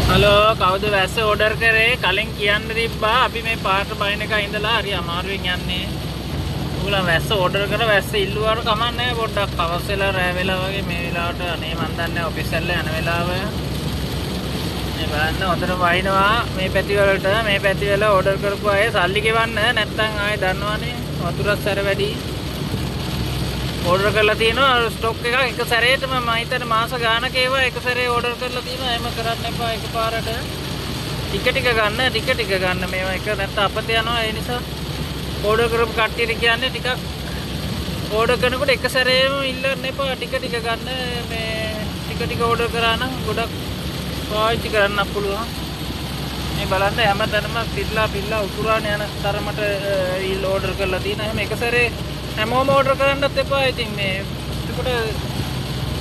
Hello කවුද වැස්ස order කරේ කලින් කියන්න තිබ්බා අපි මේ පාට බයින් එක ඉඳලා හරි අමාරුවෙන් යන්නේ. උගලා වැස්ස ඕඩර් කරලා වැස්ස ඉල්ලුවාට කමක් නැහැ පොඩ්ඩක් හවස් වෙලා රෑ වෙලා වගේ මේ වෙලාවට අනේ මන් දන්නේ ඔෆිස් වල යන වෙලාව. මේ බලන්න හොඳට වයින්නවා මේ පැති වලට මේ පැති වල ඕඩර් කරපු අය සල්ලි ගෙවන්න නැත්නම් ආයේ දන්නවනේ වතුරත් සැර වැඩි. ඕඩර් කරලා තියෙනවා ස්ටොක් එක සැරේටම මම හිතන්නේ මාස ගානක ඒවා එක සැරේ ඕඩර් කරලා තියෙනවා එහෙම කරන්න එපා එකපාරට ටික ටික ගන්න මේවා එක නැත්නම් අපත යනවා ඒ නිසා ඕඩර් කරපු කට්ටියට කියන්නේ ටිකක් ඕඩර් කරනකොට එක සැරේම ඉල්ලන්න එපා ටික ගන්න මේ ටික ඕඩර් කරා නම් ගොඩක් පාවිච්චි කරන්න පුළුවන් මේ බලන්න හැමතැනම පිල්ලා උතුරාන යන තරමට ඕඩර් කරලා තියෙනවා එහෙම එක සැරේ හැමෝම ඕඩර් කරන්නත් එපා. ඉතින් මේ එතකොට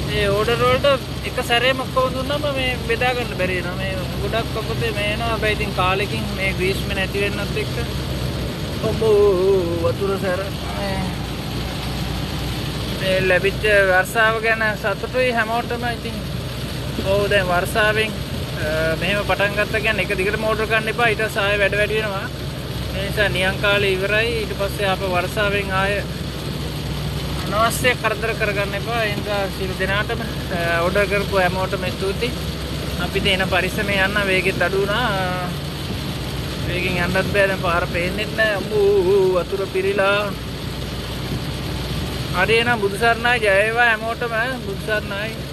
මේ ඕඩර් වලට එක සැරේම ඔක්කොම දුන්නාම මේ බෙදා ගන්න බැරි වෙනවා. මේ ගොඩක් ඔක්කොතේ මේ එනවා. හැබැයි ඉතින් කාලෙකින් මේ ග්‍රීස්ම නැති වෙන්නත් එක්ක වතුර සැර මේ ලැබිච්ච වර්ෂාව ගැන සතුටුයි හැමෝටම. ඉතින් දැන් වර්ෂාවෙන් මෙහෙම පටන් ගත්තා කියන්නේ එක දිගටම ඕඩර් ගන්න එපා. ඊට පස්සේ ආයෙ වැඩ වෙනවා. ඒ නිසා නියං කාලේ ඉවරයි. ඊට පස්සේ ආපහු වර්ෂාවෙන් ආයෙ අනවශ්‍ය කරදර කරගන්න එපා. ඒ නිසා සියලු දෙනාටම ඕඩර් කරපු හැමෝටම ස්තුතියි. අපි දෙන පරිස්සමෙන් යන්න වේගෙත් අඩු වුණා. වේගෙන් යන්නත් බෑ දැන් පාර පේන්නේ නැහැ. වතුර පිරීලා. හරි එහෙනම් බුදු සරණයි ජය වේවා හැමෝටම බුදු සරණයි.